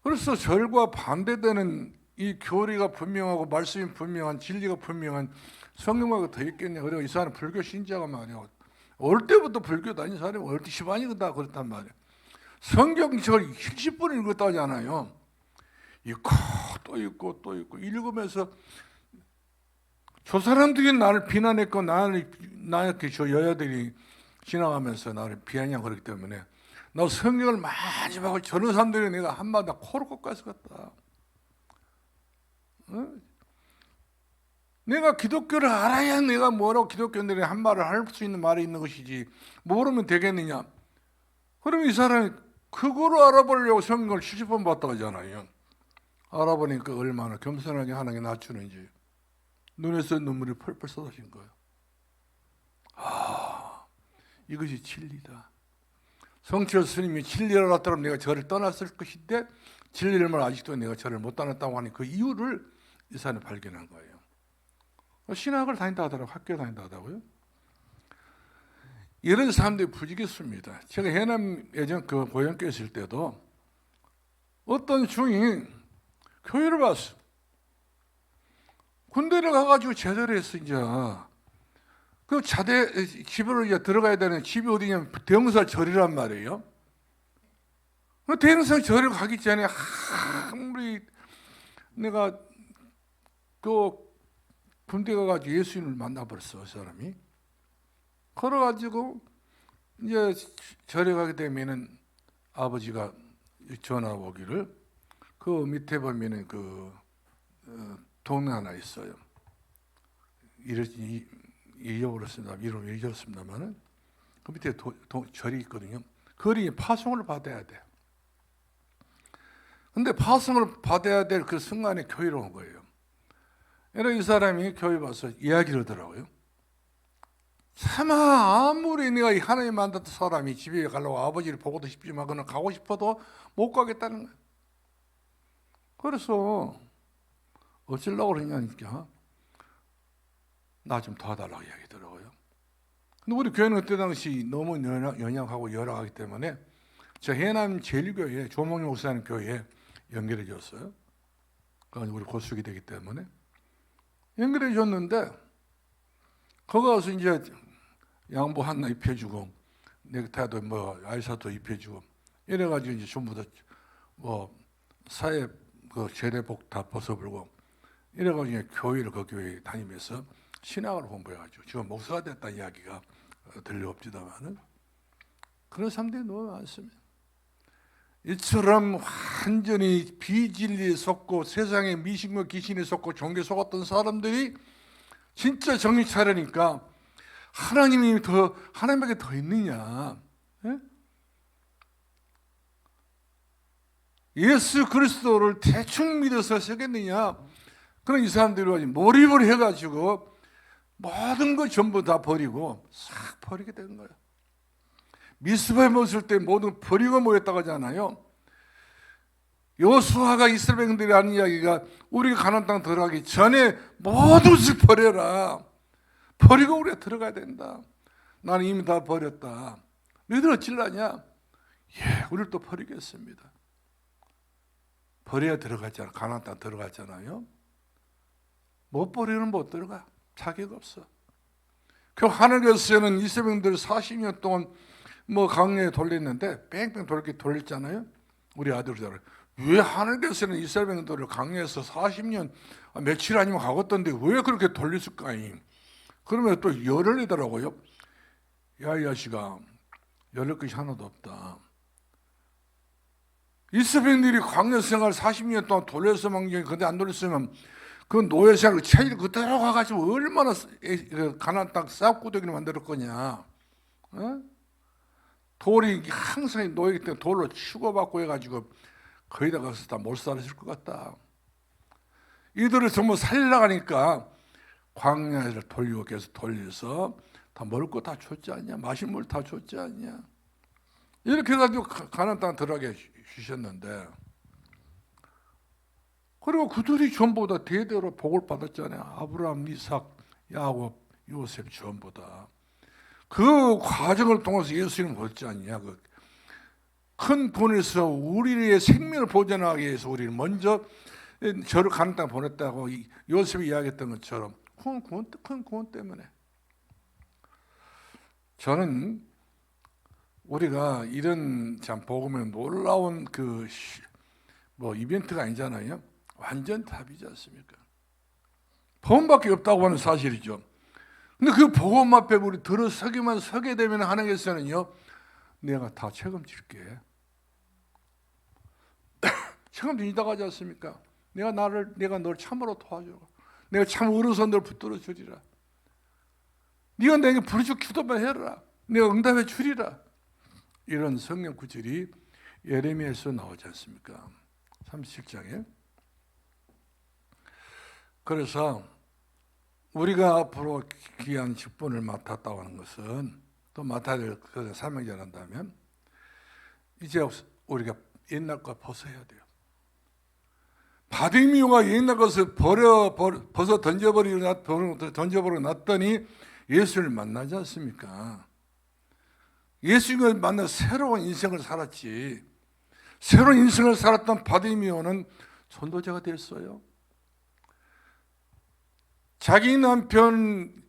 그래서 절과 반대되는 이 교리가 분명하고 말씀이 분명한 진리가 분명한 성경하고 더 있겠냐. 그리고 이 사람 불교 신자가 말이야. 어릴 때부터 불교 다닌 사람이 어릴 때 시반이다 그랬단 말이야. 성경 절 70번 읽었다잖아요. 읽고 또 읽고 또 읽고 읽으면서 저 사람들이 나를 비난했고 나한테 저 여자들이 지나가면서 나를 비아냥 그러기 때문에 나 성경을 많이 보고 저런 사람들이 내가 한마디 코를 꺾어서 갔다. 어? 내가 기독교를 알아야 내가 뭐라고 기독교인들이 한 말을 할 수 있는 말이 있는 것이지 모르면 되겠느냐. 그럼 이 사람이 그거를 알아보려고 성경을 70번 봤다 하잖아요. 알아보니까 얼마나 겸손하게 하나님께 낮추는지 눈에서 눈물이 펄펄 쏟아진 거예요. 아, 이것이 진리다. 성철 스님이 진리를 알았더라면 내가 저를 떠났을 것인데 진리를 말 아직도 내가 저를 못 떠났다고 하니 그 이유를 이 사람이 발견한 거예요. 신학을 다닌다 하더라고요. 학교 다닌다 하더라고요. 이런 사람들이 부지겼습니다. 제가 해남 예전 그 고향교회 있을 때도 어떤 중이 교회를 봤어. 군대를 가가지고 제대로 했어, 이제. 그 집으로 이제 들어가야 되는 집이 어디냐면 대흥사 절이란 말이에요. 그 대흥사 절을 가기 전에 아무리 내가 그 군대 가가지고 예수님을 만나버렸어, 그 사람이. 걸어가지고 이제 절에 가게 되면은 아버지가 전화 오기를 그 밑에 보면은 그 동네 하나 있어요. 잊어버렸습니다. 이름을 잊었습니다만은 그 밑에 절이 있거든요. 거리에 파송을 받아야 돼. 근데 파송을 받아야 될 그 순간에 교회로 온 거예요. 그래서 이 사람이 교회 와서 이야기를 하더라고요. 차마 아무리 내가 하나님 만났던 사람이 집에 가려고 아버지를 보고도 싶지만 그는 가고 싶어도 못 가겠다는 거예요. 그래서 어쩌려고 그러냐니까 나 좀 도와달라고 이야기하더라고요. 근데 우리 교회는 그때 당시 너무 연약하고 열악하기 때문에 저 해남 제일교회 조몽 목사님 교회에 연결해 줬어요. 그러니까 우리 고숙이 되기 때문에 연결해 줬는데 거기 가서 이제 양보 하나 입혀주고 넥타이도 뭐 아이샤도 입혀주고 이래가지고 이제 전부 다 뭐 사회 그 제대복 다 벗어버리고 이래가지고 교회를 그 교회 다니면서 신학을 공부해가지고 지금 목사가 됐다 이야기가 들려옵지다만은 그런 사람들이 너무 많습니다. 이처럼 완전히 비진리에 속고 세상의 미신과 귀신에 속고 종교에 속았던 사람들이 진짜 정신 차리니까 하나님에게 더 있느냐? 예? 예수 그리스도를 대충 믿어서 쓰겠느냐? 그런 이 사람들이 몰입을 해가지고 모든 거 전부 다 버리고 싹 버리게 되는 거예요. 미스바에 모였을 때 모든 버리고 모였다고 하잖아요. 여호수아가 이스라엘 백성들이 하는 이야기가 우리가 가나안 땅 들어가기 전에 모든 것을 버려라. 버리고 우리가 들어가야 된다. 나는 이미 다 버렸다. 너희들 어찌려냐? 예, 우리를 또 버리겠습니다. 버려야 들어갔잖아. 가나안 땅 들어갔잖아요. 못 버리면 못 들어가. 자격 없어. 그 하늘에서는 이스라엘 백성들 40년 동안 뭐 강야에 돌렸는데 뺑뺑 돌렸잖아요. 우리 아들들 왜 하늘에서는 이스라엘 백성들을 강야에서 40년 며칠 아니면 가겠던데 왜 그렇게 돌렸을까잉? 그러면 또 열을 내더라고요. 야, 이 자식아, 열릴 것이 하나도 없다. 이스라엘 백성들이 광야 생활 40년 동안 돌려서 망정이 근데 안 돌렸으면 그 노예 생활 체질 그대로 가가지고 얼마나 가나안 땅 싹구더기를 만들 거냐. 어? 돌이 항상 노예기 때문에 돌로 치고받고 해가지고 거기다 가서 다 못 살았을 것 같다. 이들을 전부 살리려가니까 광야를 돌리고 계속 돌려서 다 먹을 거 다 줬지 않냐? 마실 물 다 줬지 않냐? 이렇게 해가지고 가나안 땅 들어가게 주셨는데 그리고 그들이 전부 다 대대로 복을 받았잖아요. 아브라함, 이삭, 야곱, 요셉 전부 다. 그 과정을 통해서 예수님 얻지 않냐? 큰 분에서 우리의 생명을 보존하기 위해서 우리는 먼저 저를 가는 땅 보냈다고 요셉이 이야기했던 것처럼 큰 구원 때문에. 저는 우리가 이런 참 복음의 놀라운 이벤트가 아니잖아요. 완전 답이지 않습니까? 복음밖에 없다고 하는 사실이죠. 근데 그 복음 앞에 우리 들어서기만 서게 되면 하나님께서는요, 내가 다 책임질게. 책임진다고 하지 않습니까? 내가 너를 참으로 도와줘. 내가 참 어려서 너를 붙들어 주리라. 네가 내게 부르짖고 기도만 해라. 내가 응답해 주리라. 이런 성경 구절이 예레미야에서 나오지 않습니까? 37장에. 그래서 우리가 앞으로 귀한 직분을 맡았다고 하는 것은, 또 맡아야 될 사명이 한다면, 이제 우리가 옛날 것 벗어야 돼요. 바디미오가 옛날 것을 벗어 던져버리고 났더니 예수를 만나지 않습니까? 예수님을 만나 새로운 인생을 살았지. 새로운 인생을 살았던 바디미오는 전도자가 됐어요. 자기 남편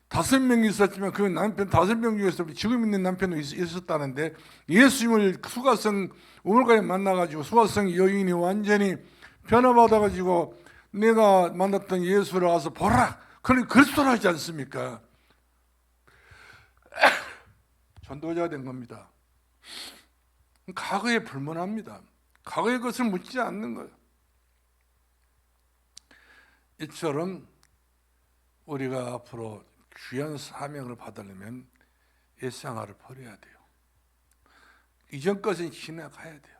5명이 있었지만 그 남편 5명 중에서 지금 있는 남편도 있었다는데, 예수님을 수가성 우물가에 만나가지고 수가성 여인이 완전히 변화받아가지고 내가 만났던 예수를 와서 보라, 그리스도라 하지 않습니까? 전도자가 된 겁니다. 과거에 불문합니다. 과거의 것을 묻지 않는 거예요. 이처럼 우리가 앞으로 귀한 사명을 받으려면 옛생활을 버려야 돼요. 이전 것은 지나가야 돼요.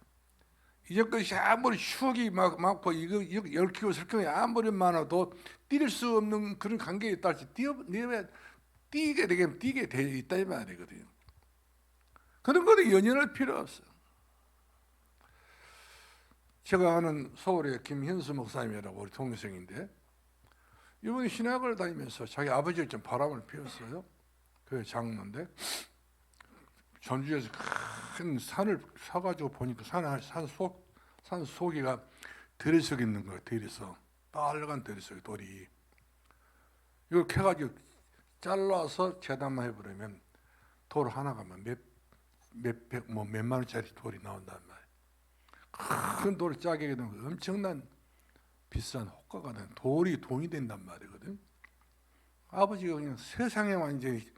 이전 것이 아무리 추억이 많고 이거 얽히고 설키고 아무리 많아도 뛸 수 없는 그런 관계에 있다 할지 뛰게 되면 뛰게 돼 있다 이 말이거든요. 그런 것도 연연할 필요 없어요. 제가 아는 서울의 김현수 목사님이라고 우리 동생인데, 이분이 신학을 다니면서 자기 아버지를 좀 바람을 피웠어요. 그 장로인데, 전주에서 큰 산을 사가지고 보니까 산 속에가 대리석 있는 거예요. 대리석, 빨간 대리석 돌이. 이걸 캐가지고 잘라서 재단만 해버리면 돌 하나가 몇만 원짜리 돌이 나온단 말이에요. 큰 돌을 짜게 되면 엄청난 비싼 호가가 된 돌이 돈이 된단 말이거든. 아버지가 그냥 세상에 완전히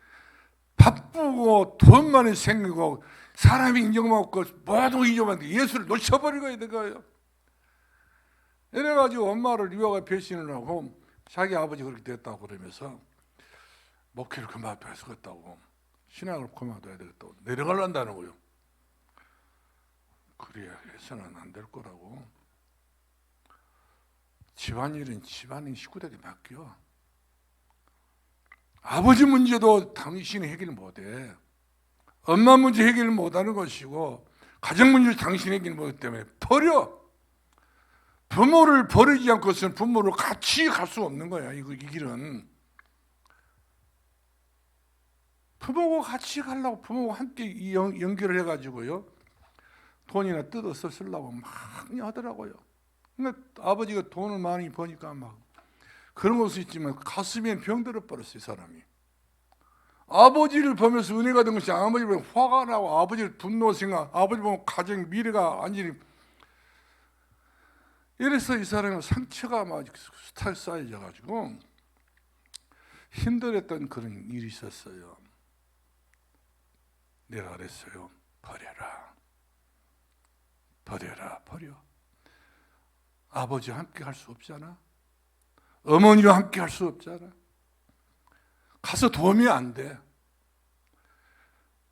바쁘고 돈만이 생기고 사람이 인정받고 모두 인정받는데 예수를 놓쳐버리고 있는 거예요. 이래가지고 엄마를 유아가 배신을 하고 자기 아버지 그렇게 됐다고 그러면서 목회를 그만둬야 되겠다고, 신앙을 그만둬야 되겠다고 내려가려한다는 거예요. 그래야 해서는 안 될 거라고. 집안일은 집안인 식구들에게 맡겨. 아버지 문제도 당신이 해결 못해. 엄마 문제 해결 못하는 것이고 가정 문제를 당신이 해결 못하기 때문에 버려. 부모를 버리지 않고서는 부모를 같이 갈 수 없는 거야. 이 길은. 부모하고 같이 가려고 부모와 함께 연결을 해가지고요, 돈이나 뜯어서 쓰려고 많이 하더라고요. 그러니까 아버지가 돈을 많이 버니까 막 그런 것도 있지만 가슴에 병들어 버렸어요, 이 사람이. 아버지를 보면서 은혜가 된 것이 아버지를 보면 화가 나고 아버지를 분노 생각, 아버지 보면 가정 미래가 완전히. 이래서 이 사람은 상처가 막 쌓여져가지고 힘들었던 그런 일이 있었어요. 내가 그랬어요. 버려. 아버지와 함께 할 수 없잖아. 어머니와 함께 할 수 없잖아. 가서 도움이 안 돼.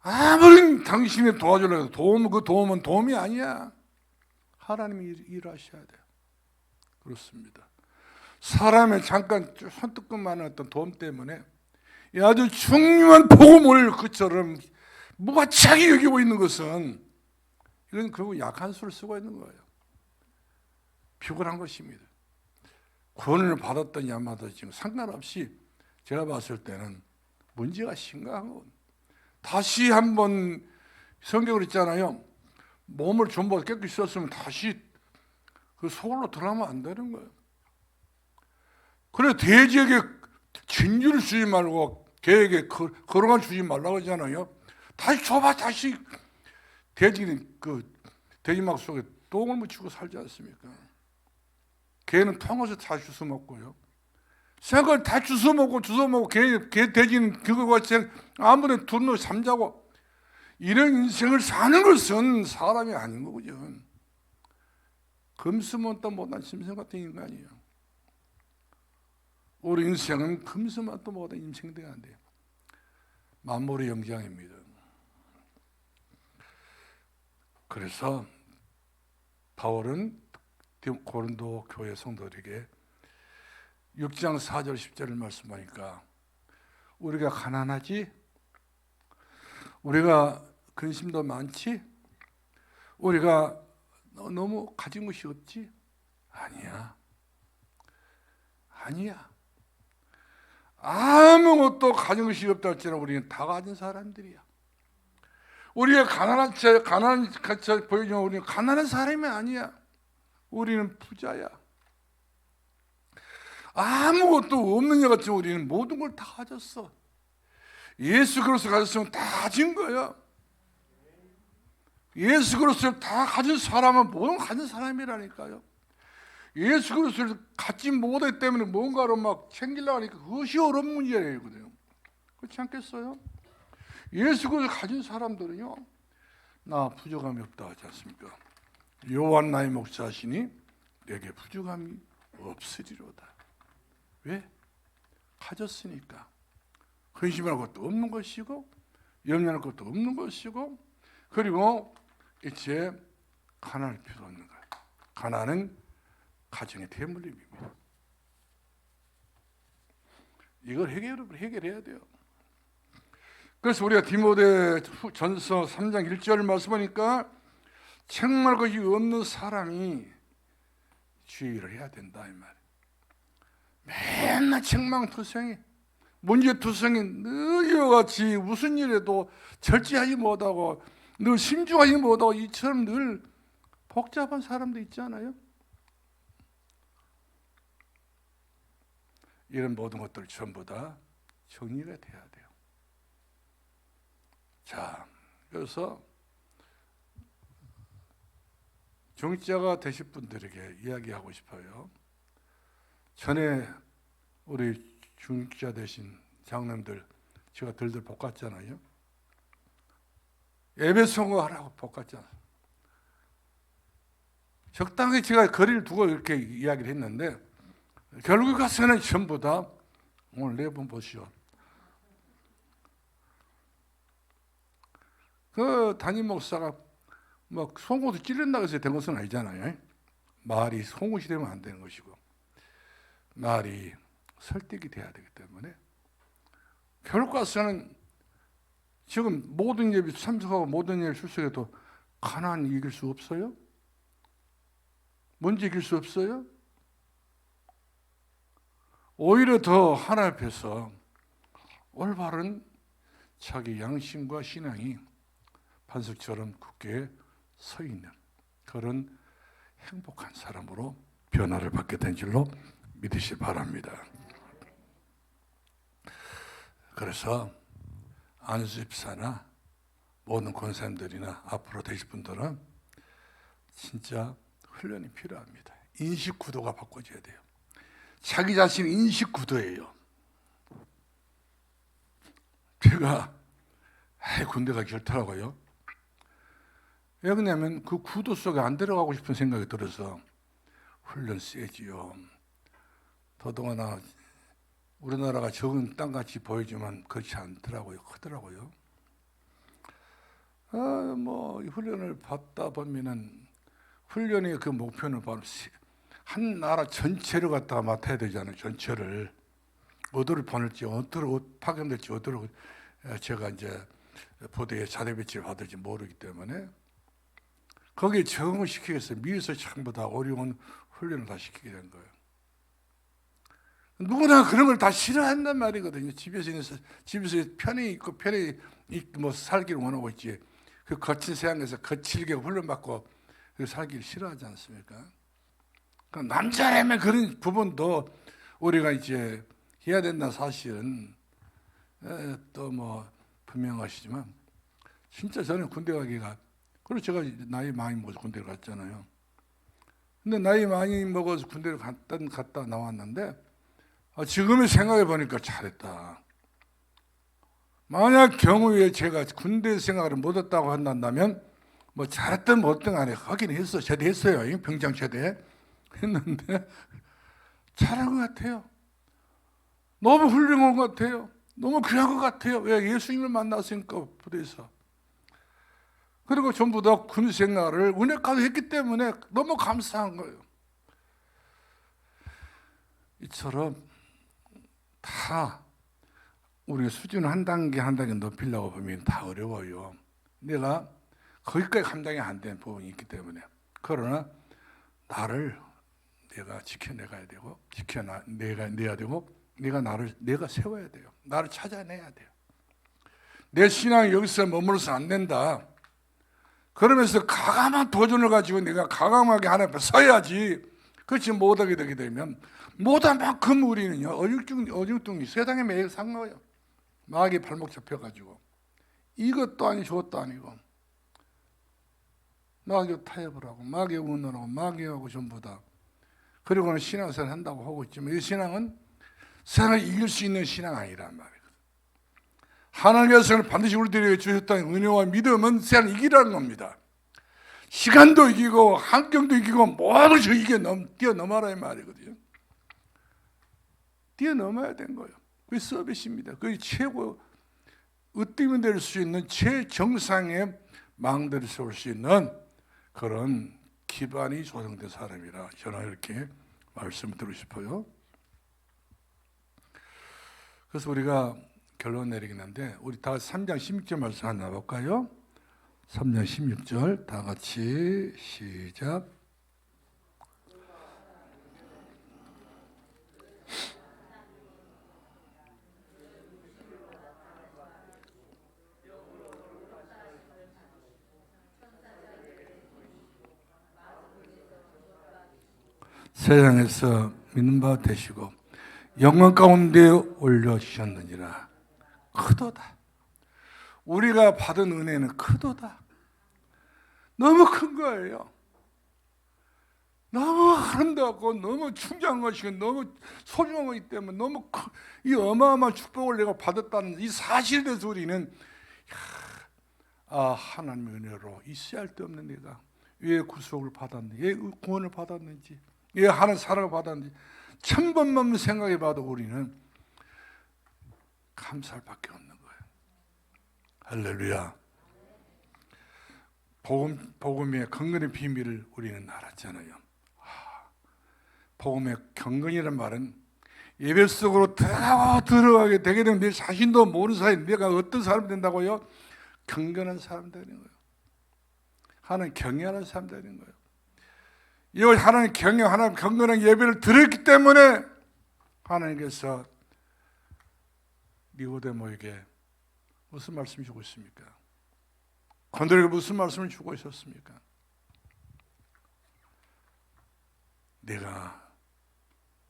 아무리 당신이 도와주려고 해도 그 도움은 도움이 아니야. 하나님이 일하셔야 돼요. 그렇습니다. 사람의 잠깐 손뜨끔만한 어떤 도움 때문에 아주 중요한 복음을 그처럼 무가치하게 여기고 있는 것은, 이건 결국 약한 수를 쓰고 있는 거예요. 피곤한 것입니다. 구원을 받았더니 안 받았더니 지금 상관없이 제가 봤을 때는 문제가 심각한 건, 다시 한번 성경을 있잖아요. 몸을 전부 깨끗이 썼으면 다시 그 속으로 들어가면 안 되는 거예요. 그래 돼지에게 진주를 주지 말고 개에게 거렁을 주지 말라고 하잖아요. 다시 줘봐. 다시 돼지는 그 돼지막 속에 똥을 묻히고 살지 않습니까? 개는 통어서 다 주워 먹고요. 생걸 다 주워 먹고 개 돼지는 그거 같이 아무리 둘러 잠자고 이런 인생을 사는 것은 사람이 아닌 거죠. 금수만도 못한 짐승 같은 인간이에요. 우리 인생은 금수만도 못한 인생돼야 안 돼요. 만물의 영장입니다. 그래서 바울은 고린도 교회 성도들에게 6장 4절 10절을 말씀하니까 우리가 가난하지? 우리가 근심도 많지? 우리가 너무 가진 것이 없지? 아니야. 아무것도 가진 것이 없다 할지라도 우리는 다 가진 사람들이야. 우리가 가난한 척 보이지만 우리는 가난한 사람이 아니야. 우리는 부자야. 아무것도 없는 것 같지만 우리는 모든 걸 다 가졌어. 예수 그리스도 가졌으면 다 가진 거야. 예수 그리스도를 다 가진 사람은 모든 가진 사람이라니까요. 예수 그리스도를 갖지 못하기 때문에 뭔가로 막 챙기려고 하니까 그것이 어려운 문제거든요. 그렇지 않겠어요? 예수 그리스도를 가진 사람들은요, 나 부족함이 없다 하지 않습니까? 요한 나의 목자시니 내게 부족함이 없으리로다. 왜? 가졌으니까. 근심할 것도 없는 것이고 염려할 것도 없는 것이고 그리고 이제 가난할 필요 없는 거예요. 가난은 가정의 대물림입니다. 이걸 해결해야 돼요. 그래서 우리가 디모데전서 3장 1절 말씀하니까 책망할 것이 없는 사람이 주의를 해야 된다 이 말이에요. 맨날 책망투성이 문제투성이 늘 이와 같이 무슨 일에도 절제하지 못하고 늘 신중하지 못하고 이처럼 늘 복잡한 사람도 있잖아요. 이런 모든 것들 전부 다 정리가 돼야 돼요. 자, 그래서 중직자가 되실 분들에게 이야기하고 싶어요. 전에 우리 중직자 되신 장로님들 제가 들들 볶았잖아요. 예배 성공하라고 볶았잖아요. 적당히 제가 거리를 두고 이렇게 이야기를 했는데 결국 가서는 전부 다 오늘 네 분 보시오. 그 담임 목사가 막 송곳을 찌른다고 해서 된 것은 아니잖아요. 말이 송곳이 되면 안 되는 것이고 말이 설득이 돼야 되기 때문에 결국 가서는 지금 모든 예배 참석하고 모든 예배 출석해도 가난 이길 수 없어요? 문제 이길 수 없어요? 오히려 더 하나님 앞에서 올바른 자기 양심과 신앙이 반석처럼 굳게 서 있는 그런 행복한 사람으로 변화를 받게 된 줄로 믿으시 바랍니다. 그래서 안수집사나 모든 권사님들이나 앞으로 되실 분들은 진짜 훈련이 필요합니다. 인식 구도가 바꿔져야 돼요. 자기 자신 인식 구도예요. 제가 군대 가기 싫더라고요. 왜 그러냐면 그 구도 속에 안 들어가고 싶은 생각이 들어서 훈련 세지요. 더더구나 우리나라가 적은 땅같이 보이지만 그렇지 않더라고요. 크더라고요. 뭐 훈련을 받다 보면은 훈련의 그 목표는 바로 한 나라 전체를 갖다가 맡아야 되잖아요. 전체를 어디를 보낼지, 어디로 파견될지, 어디로 제가 이제 부대에 자대 배치를 받을지 모르기 때문에 거기에 적응을 시키기 위해서 미리서 전부 다 어려운 훈련을 다 시키게 된 거예요. 누구나 그런 걸 다 싫어한단 말이거든요. 집에서 편히 있고 편히 뭐 살기를 원하고 있지. 그 거친 세상에서 거칠게 훈련받고 살기를 싫어하지 않습니까? 그러니까 남자라면 그런 부분도 우리가 이제 해야 된다는 사실은 또 뭐 분명하시지만, 진짜 저는 군대 가기가, 그리고 제가 나이 많이 먹어서 군대를 갔잖아요. 근데 나이 많이 먹어서 군대를 갔다 나왔는데, 지금의 생각해 보니까 잘했다. 만약 경우에 제가 군대 생활을 못했다고 한다면 뭐 잘했든 못했든 간에 하긴 했어. 제대했어요. 병장 제대 했는데 잘한 것 같아요. 너무 훌륭한 것 같아요. 너무 귀한 것 같아요. 왜? 예수님을 만났으니까 부대에서. 그리고 전부 다 군 생활을 은혜까지 했기 때문에 너무 감사한 거예요. 이처럼 다 우리가 수준을 한 단계 한 단계 높이려고 보면 다 어려워요. 내가 거기까지 감당이 안 되는 부분이 있기 때문에. 그러나 나를 내가 지켜내야 되고, 내야 되고, 내가 세워야 돼요. 나를 찾아내야 돼요. 내 신앙이 여기서 머물러서 안 된다. 그러면서 과감한 도전을 가지고 내가 과감하게 하나님 앞에 서야지. 그렇지 못하게 되게 되면 못한 만큼 우리는요 어중뚱이 세상에 매일 산 거예요. 마귀 발목 잡혀가지고 이것도 아니고 저것도 아니고 마귀 타협을 하고 마귀 운운하고 마귀하고 전부 다. 그리고는 신앙생활 한다고 하고 있지만 이 신앙은 세상을 이길 수 있는 신앙 아니란 말이에요. 하나님께서 반드시 우리들에게 주셨다는 은혜와 믿음은 세상을 이기라는 겁니다. 시간도 이기고 환경도 이기고 모든 것을 뛰어넘어라 이 말이거든요. 뛰어넘어야 되는 거예요. 그게 서비스입니다. 그게 최고 으뜸이 될 수 있는 최정상의 망대를 세울 수 있는 그런 기반이 조성된 사람이라 저는 이렇게 말씀을 드리고 싶어요. 그래서 우리가 결론 내리긴 한데 우리 다 3장 16절 말씀 하나 볼까요? 3장 16절 다 같이 시작. 세상에서 믿는 바 되시고 영광 가운데 올려주셨느니라. 크도다. 우리가 받은 은혜는 크도다. 너무 큰 거예요. 너무 아름답고 너무 충분한 것이고 너무 소중한 것이기 때문에 너무 이 어마어마한 축복을 내가 받았다는 이 사실에 대해서 우리는 하나님의 은혜로 이 쓸데없는 내가 왜 구속을 받았는지, 왜 구원을 받았는지, 왜 하나님 사랑을 받았는지 1000번만 생각해 봐도 우리는 감사할 밖에 없는 거예요. 할렐루야. 복음의 경건의 비밀을 우리는 알았잖아요. 복음의 경건이라는 말은 예배 속으로 들어가게 되게 되면 내 자신도 모르는 사이 내가 어떤 사람이 된다고요? 경건한 사람 되는 거예요. 하나님 경외하는 사람 되는 거예요. 이걸 하나님 하나님 경건한 예배를 드렸기 때문에 하나님께서 니고데모에게 무슨 말씀 주고 있습니까? 건드리고 무슨 말씀을 주고 있었습니까? 내가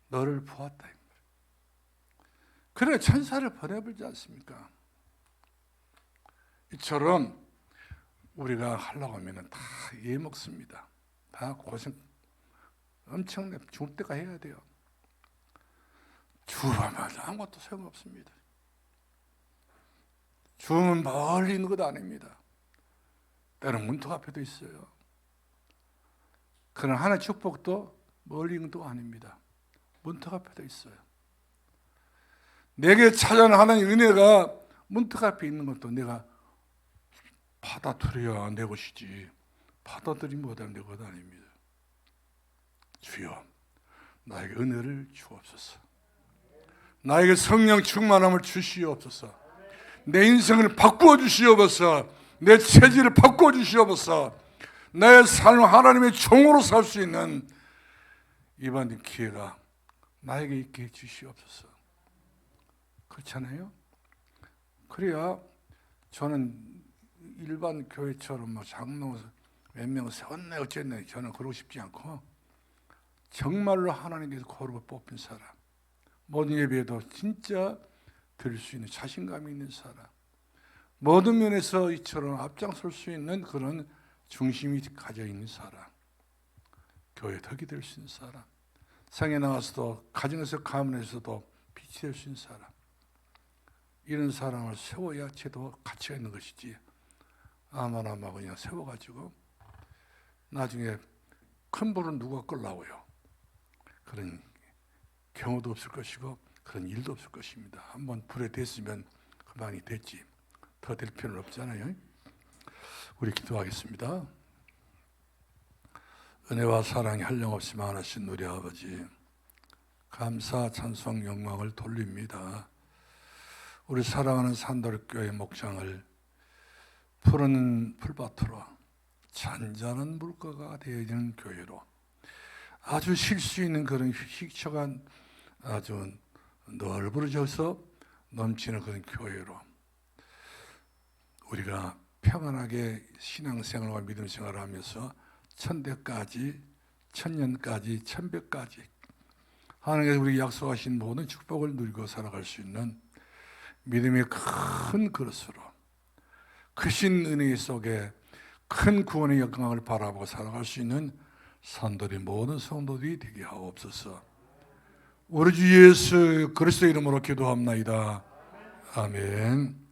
너를 보았다. 그래 천사를 보내버리지 않습니까? 이처럼 우리가 하려고 하면 다 예먹습니다. 다 고생 엄청나게 죽을 때가 해야 돼요. 죽으면 아무것도 소용없습니다. 죽으면 멀리 있는 것도 아닙니다. 때로는 문턱 앞에도 있어요. 그러나 하나의 축복도 멀리 있는 것도 아닙니다. 문턱 앞에도 있어요. 내게 찾아온 하나님의 은혜가 문턱 앞에 있는 것도 내가 받아들여야 내 것이지 받아들이지 못하면 내 것 아닙니다. 주여 나에게 은혜를 주옵소서. 나에게 성령 충만함을 주시옵소서. 내 인생을 바꾸어 주시옵소서. 내 체질을 바꾸어 주시옵소서. 내 삶을 하나님의 종으로 살 수 있는 이번 기회가 나에게 있게 해 주시옵소서. 그렇잖아요? 그래야 저는 일반 교회처럼 뭐 장로 몇 명 세웠네 어쨌네 저는 그러고 싶지 않고 정말로 하나님께서 거룩을 뽑힌 사람, 모든 예배에도 진짜 드릴 수 있는 자신감이 있는 사람, 모든 면에서 이처럼 앞장설 수 있는 그런 중심이 가져 있는 사람, 교회 덕이 될 수 있는 사람, 상에 나가서도 가정에서 가문에서도 빛이 될 수 있는 사람, 이런 사람을 세워야 쟤도 가치가 있는 것이지 아마나마 그냥 세워가지고 나중에 큰 불은 누가 끌라고요. 그런 경우도 없을 것이고 그런 일도 없을 것입니다. 한번 불에 됐으면 그만이 됐지 더 될 필요는 없잖아요. 우리 기도하겠습니다. 은혜와 사랑이 한량없이 많으신 우리 아버지, 감사 찬송 영광을 돌립니다. 우리 사랑하는 산도교회 목장을 푸른 풀밭으로 잔잔한 물가가 되어지는 교회로, 아주 쉴 수 있는 그런 휴식처가 아주 넓어져서 넘치는 그런 교회로 우리가 평안하게 신앙생활과 믿음생활을 하면서 천대까지, 천년까지, 천백까지 하나님께서 우리에게 약속하신 모든 축복을 누리고 살아갈 수 있는 믿음의 큰 그릇으로 크신 은혜 속에 큰 구원의 영광을 바라보고 살아갈 수 있는 산돌이 모든 성도들이 되게 하옵소서. 우리 주 예수 그리스도 이름으로 기도합나이다. 아멘.